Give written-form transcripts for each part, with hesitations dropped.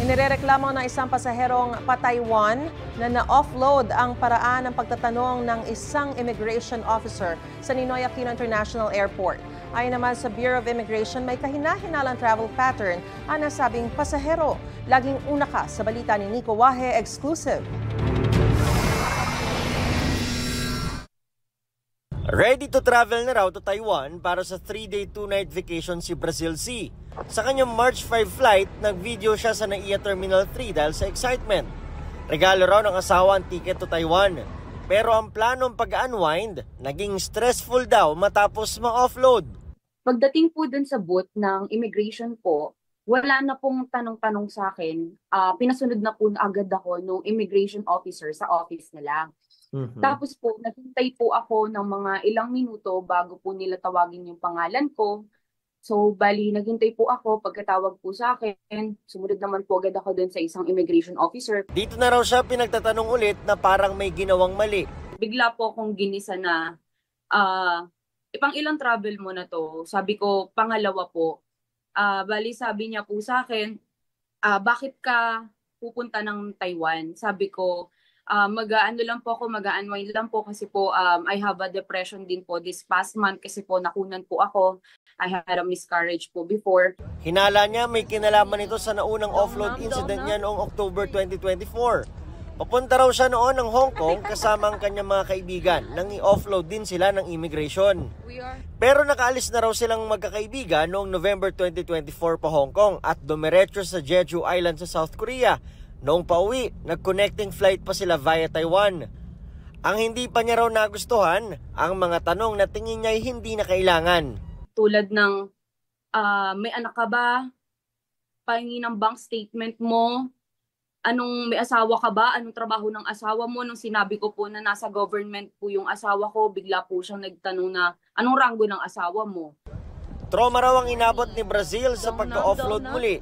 Inirereklamo ng isang pasaherong pa-Taiwan na na-offload ang paraan ng pagtatanong ng isang immigration officer sa Ninoy Aquino International Airport. Ayon naman sa Bureau of Immigration, may kahina-hinalang travel pattern ang nasabing pasahero. Laging una ka sa balita ni Nico Wahe, exclusive. Ready to travel na raw to Taiwan para sa 3-day 2-night vacation si Brazil C. Sa kanyang March 5 flight, nag-video siya sa NAIA Terminal 3 dahil sa excitement. Regalo raw ng asawa ang ticket to Taiwan. Pero ang planong pag-unwind, naging stressful daw matapos ma-offload. Pagdating po dun sa booth ng immigration po, wala na pong tanong-tanong sa akin. Pinasunod na po agad ako nung immigration officer sa office nila. Tapos po, naghintay po ako ng mga ilang minuto bago po nila tawagin yung pangalan ko. So, bali, naghintay po ako. Pagkatawag po sa akin, sumunod naman po agad ako dun sa isang immigration officer. Dito na raw siya pinagtatanong ulit na parang may ginawang mali. Bigla po akong ginisa na, ipang ilang travel mo na to? Sabi ko, pangalawa po. Bali, sabi niya po sa akin, bakit ka pupunta ng Taiwan? Sabi ko, mag-aano lang po ako, mag-unwind lang po kasi po I have a depression din po this past month kasi po nakunan po ako. I had a miscarriage po before. Hinala niya may kinalaman ito sa naunang offload incident niya noong October 2024. Papunta raw siya noon ng Hong Kong kasama ang kanyang mga kaibigan nang i-offload din sila ng immigration. Pero nakaalis na raw silang magkakaibigan noong November 2024 pa Hong Kong at dumiretso sa Jeju Island sa South Korea. Noong pauwi, nag-connecting flight pa sila via Taiwan. Ang hindi pa niya raw nagustuhan, ang mga tanong na tingin niya ay hindi na kailangan. Tulad ng, may anak ka ba? Pahingi ng bank statement mo? May asawa ka ba? Anong trabaho ng asawa mo? Nung sinabi ko po na nasa government po yung asawa ko, bigla po siyang nagtanong na, anong ranggo ng asawa mo? Trauma raw ang inabot ni Brazil sa pagka-offload muli.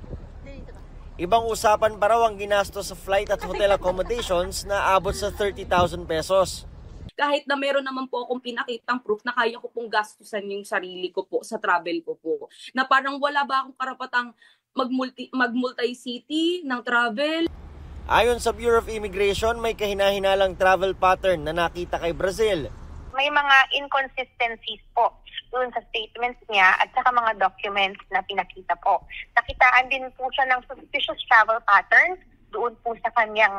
Ibang usapan pa raw ang ginastos sa flight at hotel accommodations na abot sa 30,000 pesos. Kahit na meron naman po akong pinakitang proof na kaya ko pong gastusan yung sarili ko po sa travel ko po. Na parang wala ba akong karapatang mag-multi-city ng travel. Ayon sa Bureau of Immigration, may kahina-hinalang travel pattern na nakita kay Brazil. May mga inconsistencies po doon sa statements niya at saka mga documents na pinakita po. Nakitaan din po siya ng suspicious travel patterns doon po sa kanyang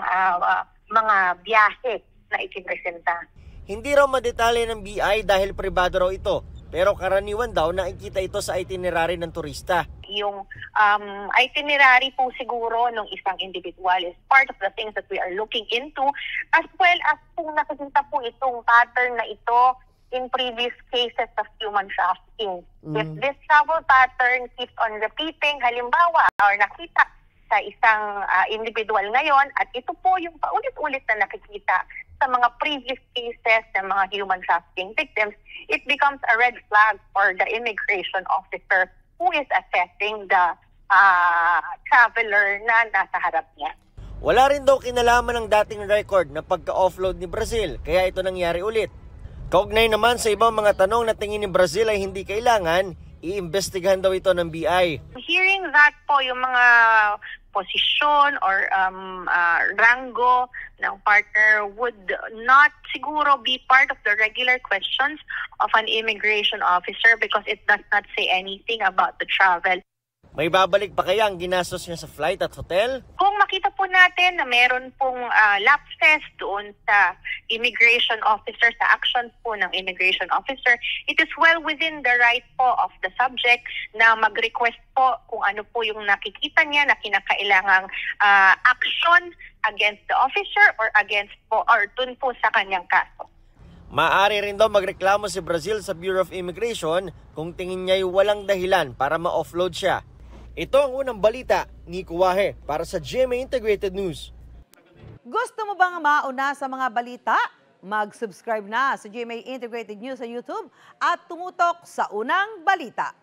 mga biyahe na ipipresenta. Hindi raw madetalye ng BI dahil pribado raw ito, pero karaniwan daw nakikita ito sa itinerary ng turista. Yung itinerary po siguro ng isang individual is part of the things that we are looking into, as well as kung nakikita po itong pattern na ito in previous cases of human trafficking. If this travel pattern keeps on repeating, halimbawa, or nakita sa isang individual ngayon, at ito po yung paulit-ulit na nakikita sa mga previous cases ng mga human trafficking victims, it becomes a red flag for the immigration officer who is assessing the traveler na nasa harap niya. Wala rin daw kinalaman ng dating record na pagka-offload ni Brazil, kaya ito nangyari ulit. Kaugnay naman sa ibang mga tanong na tingin ni Brazil ay hindi kailangan, iimbestigahan daw ito ng BI. Hearing that po, yung mga posisyon or rango ng partner would not siguro be part of the regular questions of an immigration officer because it does not say anything about the travel. May babalik pa kaya ang ginastos niya sa flight at hotel? Kung makita po natin na meron pong lapses doon sa immigration officer, sa actions po ng immigration officer, it is well within the right po of the subject na mag-request po kung ano po yung nakikita niya na kinakailangang action against the officer or against po or dun po sa kanyang kaso. Maaari rin daw magreklamo si Brazil sa Bureau of Immigration kung tingin niya ay walang dahilan para ma-offload siya. Ito ang unang balita, Nico Wahe, para sa GMA Integrated News. Gusto mo bang mauna sa mga balita? Mag-subscribe na sa GMA Integrated News sa YouTube at tumutok sa unang balita.